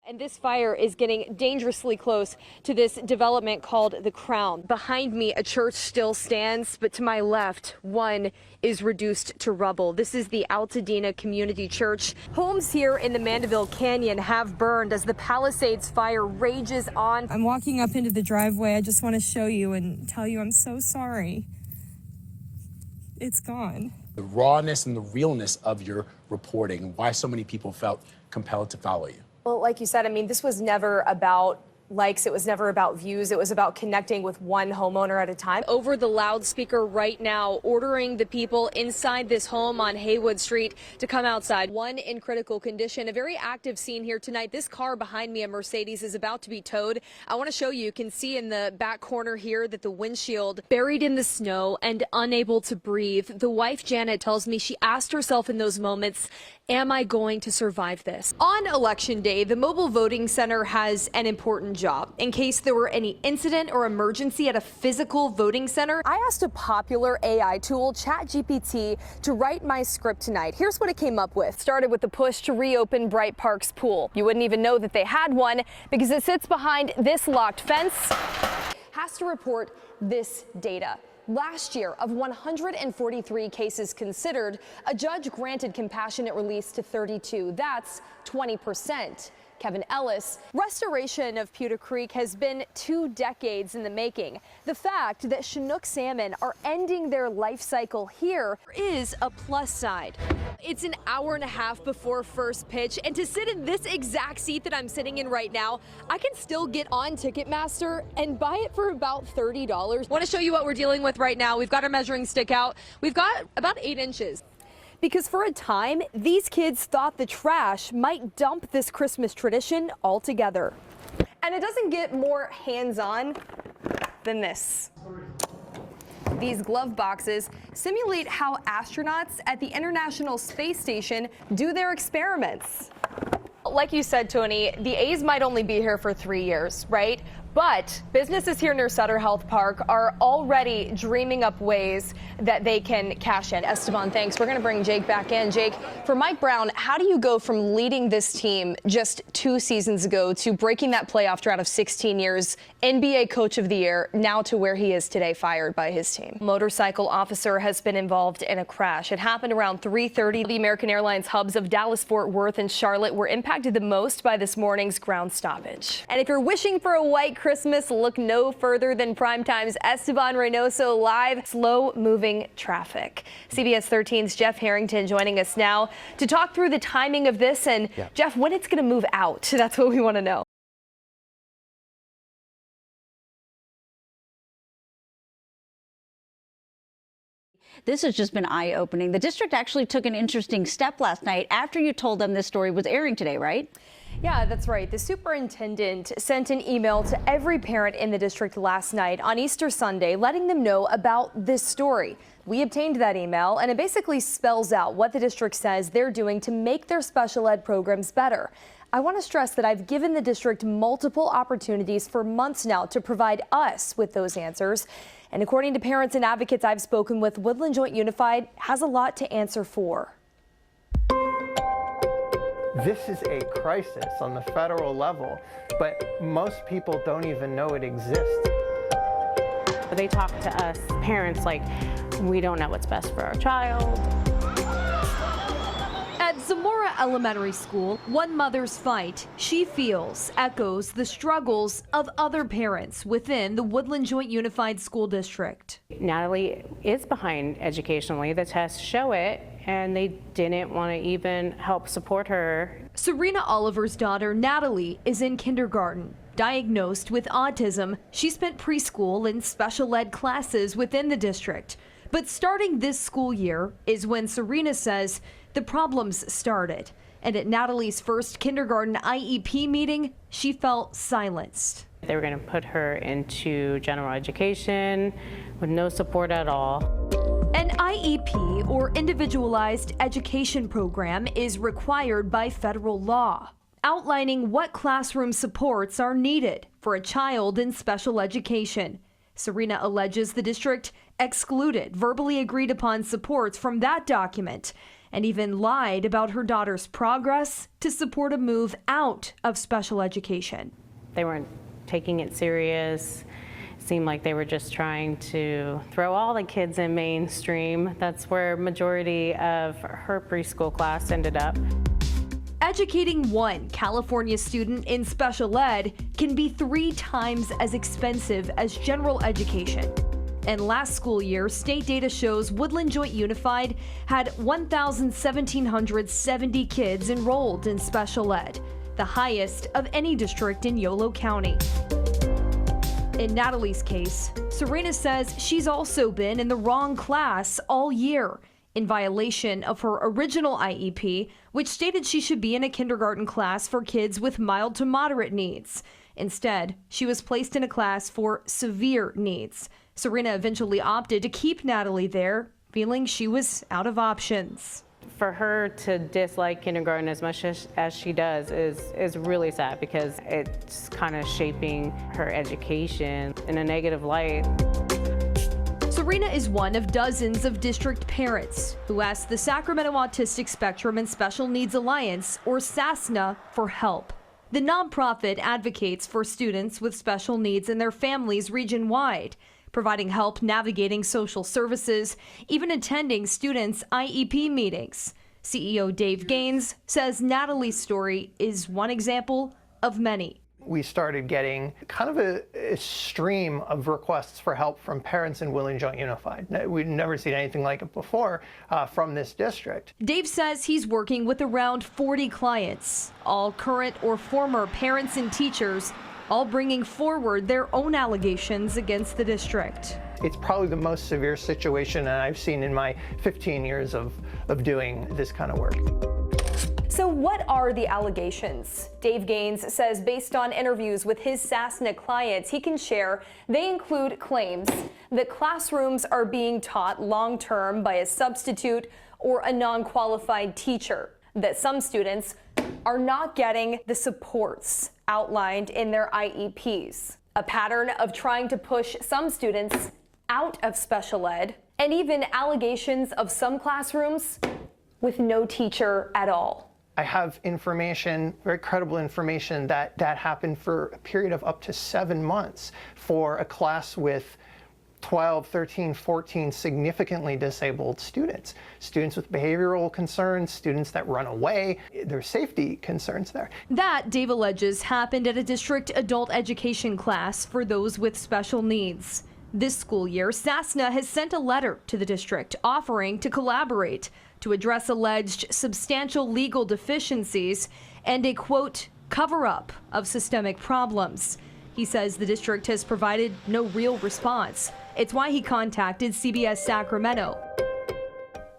And this fire is getting dangerously close to this development called The Crown. Behind me, a church still stands, but to my left, one is reduced to rubble. This is the Altadena Community Church. Homes here in the Mandeville Canyon have burned as the Palisades fire rages on. I'm walking up into the driveway. I just want to show you and tell you I'm so sorry. It's gone. The rawness and the realness of your reporting, why so many people felt compelled to follow you. Well, like you said, I mean, this was never about likes. It was never about views. It was about connecting with one homeowner at a time. Over the loudspeaker right now, ordering the people inside this home on Haywood Street to come outside. One in critical condition. A very active scene here tonight. This car behind me, a Mercedes, is about to be towed. I want to show you. You can see in the back corner here that the windshield buried in the snow and unable to breathe. The wife, Janet, tells me she asked herself in those moments, am I going to survive this? On Election Day, the mobile voting center has an important job. In case there were any incident or emergency at a physical voting center, I asked a popular AI tool, ChatGPT, to write my script tonight. Here's what it came up with. Started with the push to reopen Bright Park's pool. You wouldn't even know that they had one because it sits behind this locked fence. Has to report this data. Last year, of 143 cases considered, a judge granted compassionate release to 32. That's 20%. Kevin Ellis, restoration of Pewter Creek has been 2 decades in the making. The fact that Chinook salmon are ending their life cycle here is a plus side. It's an hour and a half before first pitch, and to sit in this exact seat that I'm sitting in right now, I can still get on Ticketmaster and buy it for about $30. I want to show you what we're dealing with right now. We've got our measuring stick out. We've got about 8 inches. Because for a time, these kids thought the trash might dump this Christmas tradition altogether. And it doesn't get more hands-on than this. These glove boxes simulate how astronauts at the International Space Station do their experiments. Like you said, Tony, the A's might only be here for 3 years, right? But businesses here near Sutter Health Park are already dreaming up ways that they can cash in. Esteban, thanks. We're going to bring Jake back in. Jake, for Mike Brown, how do you go from leading this team just 2 seasons ago to breaking that playoff drought of 16 years, NBA Coach of the Year, now to where he is today, fired by his team? Motorcycle officer has been involved in a crash. It happened around 3:30. The American Airlines hubs of Dallas, Fort Worth, and Charlotte were impacted the most by this morning's ground stoppage. And if you're wishing for a white Christmas, look no further than Primetime's Esteban Reynoso live. Slow-moving traffic. CBS 13's Jeff Harrington joining us now to talk through the timing of this. And Jeff, when it's going to move out, that's what we want to know. This has just been eye-opening. The district actually took an interesting step last night after you told them this story was airing today, right? Yeah, that's right. The superintendent sent an email to every parent in the district last night on Easter Sunday, letting them know about this story. We obtained that email, and it basically spells out what the district says they're doing to make their special ed programs better. I want to stress that I've given the district multiple opportunities for months now to provide us with those answers. And according to parents and advocates I've spoken with, Woodland Joint Unified has a lot to answer for. This is a crisis on the federal level, but most people don't even know it exists. They talk to us parents like, we don't know what's best for our child. At Zamora Elementary School, one mother's fight, she feels, echoes the struggles of other parents within the Woodland Joint Unified School District. Natalie is behind educationally. The tests show it, and they didn't want to even help support her. Serena Oliver's daughter, Natalie, is in kindergarten. Diagnosed with autism, she spent preschool and special ed classes within the district. But starting this school year is when Serena says the problems started. And at Natalie's first kindergarten IEP meeting, she felt silenced. They were going to put her into general education with no support at all. An IEP, or Individualized Education Program, is required by federal law, outlining what classroom supports are needed for a child in special education. Serena alleges the district excluded verbally agreed upon supports from that document and even lied about her daughter's progress to support a move out of special education. They weren't taking it serious. Seemed like they were just trying to throw all the kids in mainstream. That's where majority of her preschool class ended up. Educating one California student in special ed can be 3 times as expensive as general education. And last school year, state data shows Woodland Joint Unified had 1,770 kids enrolled in special ed, the highest of any district in Yolo County. In Natalie's case, Serena says she's also been in the wrong class all year, in violation of her original IEP, which stated she should be in a kindergarten class for kids with mild to moderate needs. Instead, she was placed in a class for severe needs. Serena eventually opted to keep Natalie there, feeling she was out of options. For her to dislike kindergarten as much as she does is really sad, because it's kind of shaping her education in a negative light. Serena is one of dozens of district parents who asked the Sacramento Autistic Spectrum and Special Needs Alliance, or SASNA, for help. The nonprofit advocates for students with special needs and their families region-wide, providing help navigating social services, even attending students' IEP meetings. CEO Dave Gaines says Natalie's story is one example of many. We started getting kind of a stream of requests for help from parents in Woodland Joint Unified. We'd never seen anything like it before from this district. Dave says he's working with around 40 clients, all current or former parents and teachers, all bringing forward their own allegations against the district. It's probably the most severe situation I've seen in my 15 years of doing this kind of work. So what are the allegations? Dave Gaines says based on interviews with his SASNA clients he can share, they include claims that classrooms are being taught long-term by a substitute or a non-qualified teacher, that some students are not getting the supports outlined in their IEPs, a pattern of trying to push some students out of special ed, and even allegations of some classrooms with no teacher at all. I have information, very credible information, that happened for a period of up to 7 months for a class with 12, 13, 14 significantly disabled students. Students with behavioral concerns, students that run away. There's safety concerns there. That, Dave alleges, happened at a district adult education class for those with special needs. This school year, SASNA has sent a letter to the district offering to collaborate to address alleged substantial legal deficiencies and a, quote, cover-up of systemic problems. He says the district has provided no real response. It's why he contacted CBS Sacramento.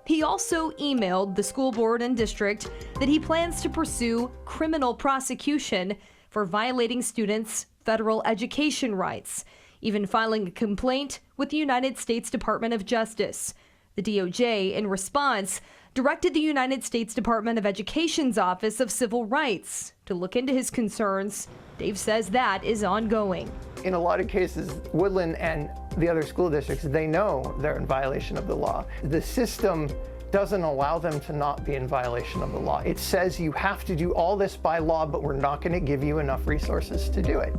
He also emailed the school board and district that he plans to pursue criminal prosecution for violating students' federal education rights, even filing a complaint with the United States Department of Justice. The DOJ, in response, directed the United States Department of Education's Office of Civil Rights to look into his concerns. Dave says that is ongoing. In a lot of cases, Woodland and the other school districts, they know they're in violation of the law. The system doesn't allow them to not be in violation of the law. It says you have to do all this by law, but we're not going to give you enough resources to do it.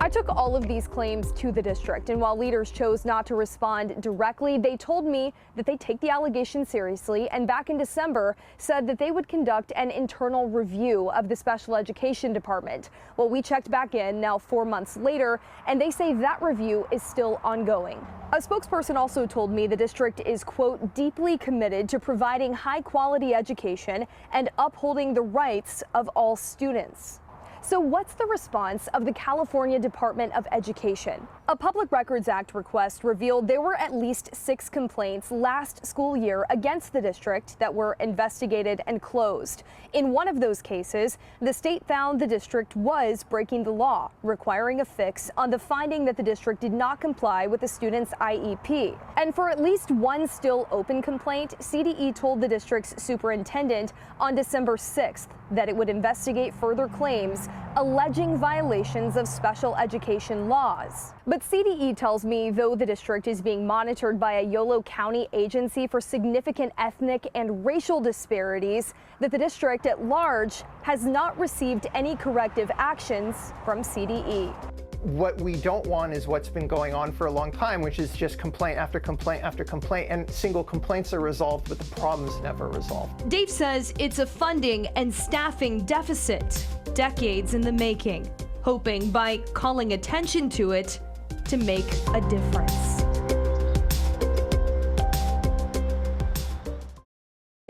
I took all of these claims to the district, and while leaders chose not to respond directly, they told me that they take the allegations seriously, and back in December said that they would conduct an internal review of the special education department. Well, we checked back in now 4 months later, and they say that review is still ongoing. A spokesperson also told me the district is, quote, deeply committed to providing high-quality education and upholding the rights of all students. So what's the response of the California Department of Education? A Public Records Act request revealed there were at least 6 complaints last school year against the district that were investigated and closed. In one of those cases, the state found the district was breaking the law, requiring a fix on the finding that the district did not comply with the student's IEP. And for at least one still open complaint, CDE told the district's superintendent on December 6th that it would investigate further claims alleging violations of special education laws. But CDE tells me, though the district is being monitored by a Yolo County agency for significant ethnic and racial disparities, that the district at large has not received any corrective actions from CDE. What we don't want is what's been going on for a long time, which is just complaint after complaint after complaint, and single complaints are resolved, but the problem's never resolved. Dave says it's a funding and staffing deficit, decades in the making, hoping by calling attention to it to make a difference.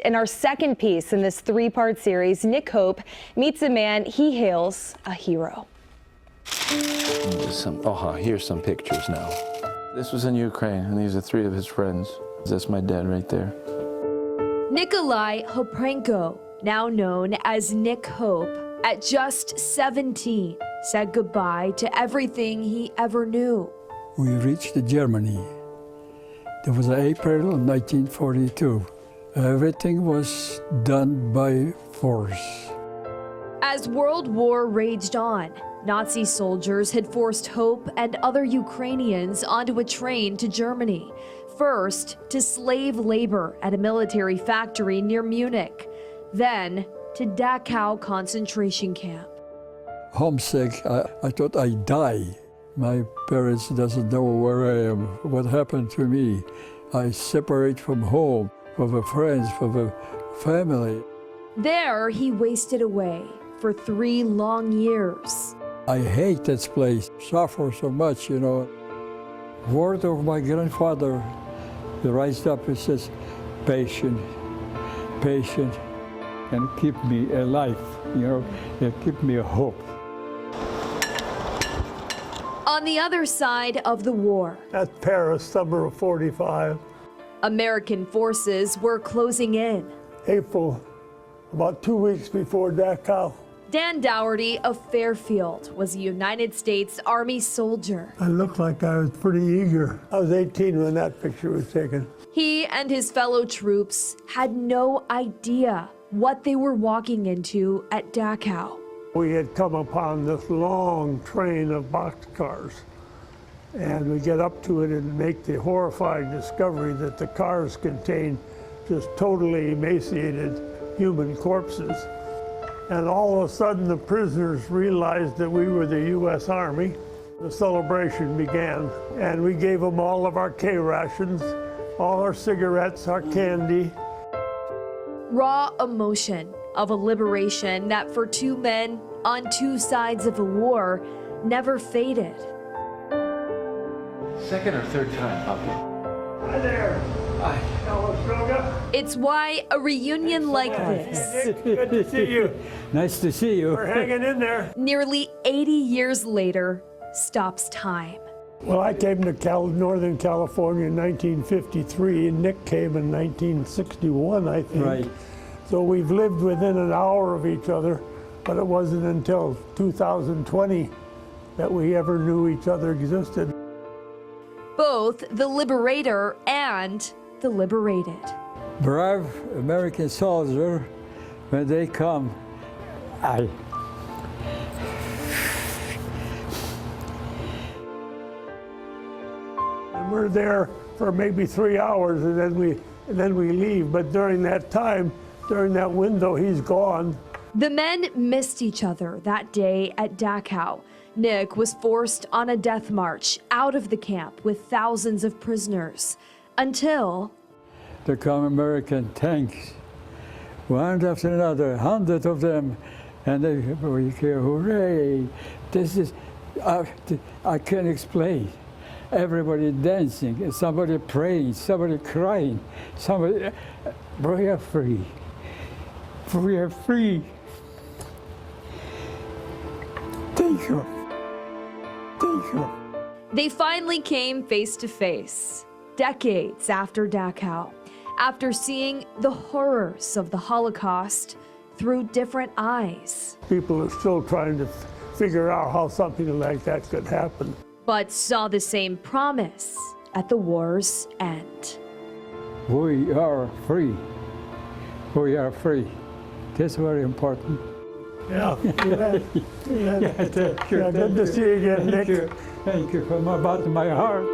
In our second piece in this three-part series, Nick Hope meets a man he hails a hero. Here's some pictures now. This was in Ukraine, and these are 3 of his friends. That's my dad right there. Nikolai Hoprenko, now known as Nick Hope, at just 17, said goodbye to everything he ever knew. We reached Germany. It was April of 1942. Everything was done by force. As World War raged on, Nazi soldiers had forced Hope and other Ukrainians onto a train to Germany, first to slave labor at a military factory near Munich, then to Dachau concentration camp. Homesick, I thought I'd die. My parents doesn't know where I am, what happened to me. I separate from home, from the friends, from the family. There he wasted away for 3 long years. I hate this place, suffer so much, you know. Word of my grandfather, he rised up and says, patient, patient, and keep me alive, you know, and keep me a hope. On the other side of the war, At Paris, summer of '45, American forces were closing in. April, about 2 weeks before Dachau. Dan Dougherty of Fairfield was a United States Army soldier. I looked like I was pretty eager. I was 18 when that picture was taken. He and his fellow troops had no idea what they were walking into at Dachau. We had come upon this long train of boxcars, and we get up to it and make the horrifying discovery that the cars contained just totally emaciated human corpses. And all of a sudden, the prisoners realized that we were the U.S. Army. The celebration began, and we gave them all of our K-rations, all our cigarettes, our candy. Raw emotion of a liberation that for 2 men on 2 sides of a war never faded. Second or third time, Papa? Hi there. Hi. Calistoga. It's why a reunion like this, Nick, good to see you. Nice to see you. We're hanging in there. nearly 80 years later, stops time. Well, I came to Northern California in 1953, and Nick came in 1961, I think. Right. So we've lived within an hour of each other, but it wasn't until 2020 that we ever knew each other existed. Both the liberator and the liberated. Brave American soldier, when they come, and we're there for maybe 3 hours, and then we leave. But during that time, during that window, he's gone. The men missed each other that day at Dachau. Nick was forced on a death march out of the camp with thousands of prisoners until there come American tanks, one after another, 100 of them, and they hear, hooray! This is, I can't explain. Everybody dancing, somebody praying, somebody crying, somebody, we are free. We are free. Thank you. Thank you. they finally came face to face, decades after Dachau, after seeing the horrors of the Holocaust through different eyes. People are still trying to figure out how something like that could happen. But saw the same promise at the war's end. We are free. We are free. That's very important. Yeah. Thank you. Yeah, good to see you again, Nick. Thank you. Thank you from the bottom of my heart.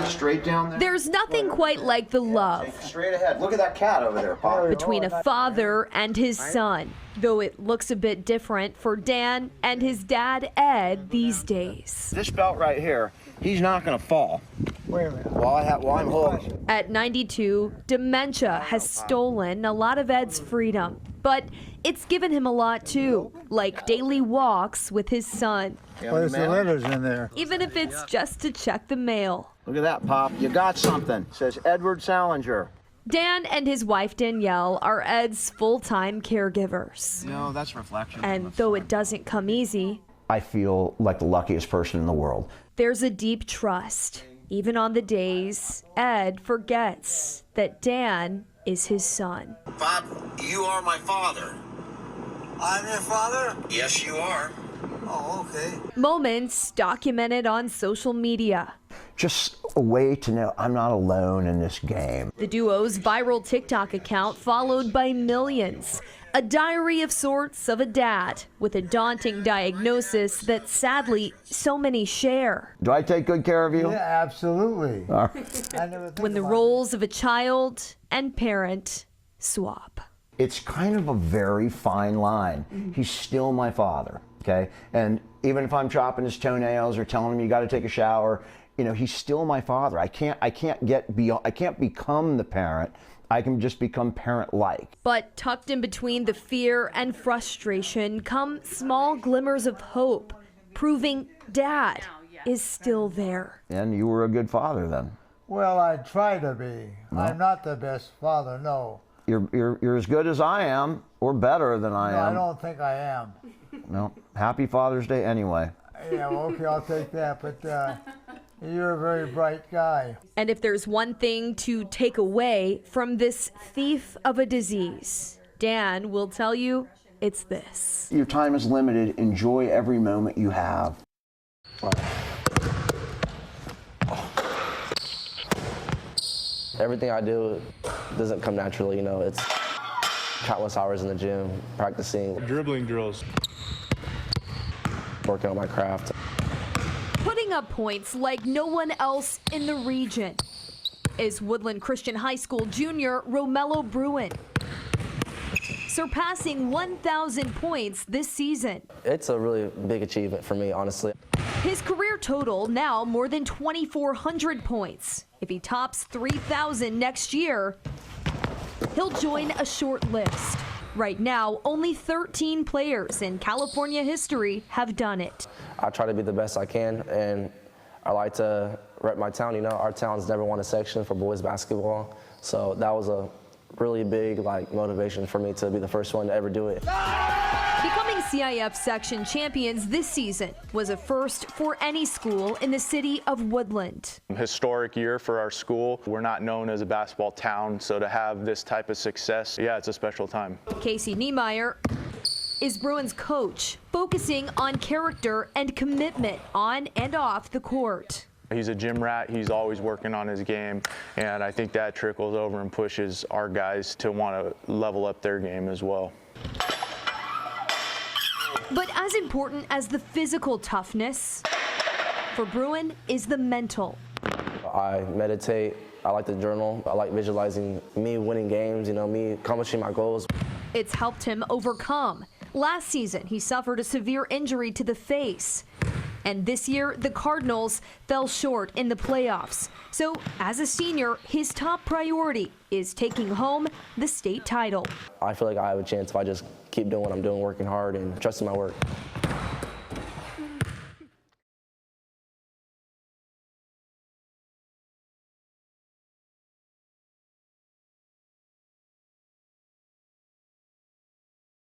Straight down there. There's nothing quite like the love Straight ahead. Look at that cat over there, Pop. between a father and his son, though it looks a bit different for Dan and his dad, Ed, these days. This belt right here, he's not going to fall. Wait a minute. While I'm holding. At 92, dementia has stolen a lot of Ed's freedom, but it's given him a lot too, like daily walks with his son, There's the letters in there. even if it's just to check the mail. Look at that, Pop. You got something. It says Edward Salinger. Dan and his wife Danielle are Ed's full-time caregivers. No, that's reflection. And though it doesn't come easy, I feel like the luckiest person in the world. there's a deep trust, even on the days Ed forgets that Dan is his son. Pop, you are my father. I'm your father? Yes, you are. Oh, okay. Moments documented on social media. Just a way to know I'm not alone in this game. The duo's viral TikTok account followed by millions. A diary of sorts of a dad with a daunting diagnosis that sadly so many share. Do I take good care of you? Yeah, absolutely. All right. I never think When the about roles of a child and parent swap. It's kind of a very fine line. He's still my father, okay? And even if I'm chopping his toenails or telling him you got to take a shower, you know, he's still my father. I can't get beyond. I can't become the parent. I can just become parent-like. But tucked in between the fear and frustration come small glimmers of hope, proving Dad is still there. And you were a good father then. Well, I try to be. I'm not the best father, no. You're as good as I am, or better than I No, I am. don't think I am. No. Happy Father's Day anyway. Yeah, well, okay, I'll take that, but you're a very bright guy. And if there's one thing to take away from this thief of a disease, Dan will tell you it's this. Your time is limited. Enjoy every moment you have. Everything I do doesn't come naturally, you know. It's countless hours in the gym, practicing. Dribbling drills. Working on my craft. Putting up points like no one else in the region is Woodland Christian High School junior Romello Bruin, surpassing 1,000 points this season. It's a really big achievement for me, honestly. His career total now more than 2,400 points. If he tops 3,000 next year, he'll join a short list. Right now, only 13 players in California history have done it. I try to be the best I can, and I like to rep my town. You know, our town's never won a section for boys basketball, so that was a really big motivation for me to be the first one to ever do it. Becoming CIF section champions this season was a first for any school in the city of Woodland. Historic year for our school. We're not known as a basketball town, so to have this type of success, yeah, it's a special time. Casey Niemeyer is Bruins coach, focusing on character and commitment on and off the court. He's a gym rat. He's always working on his game, and I think that trickles over and pushes our guys to want to level up their game as well. But as important as the physical toughness for Bruin is the mental. I meditate. I like to journal. I like visualizing me winning games, you know, me accomplishing my goals. It's helped him overcome. Last season, he suffered a severe injury to the face. And this year, the Cardinals fell short in the playoffs. So, as a senior, his top priority is taking home the state title. I feel like I have a chance if I just keep doing what I'm doing, working hard and trusting my work.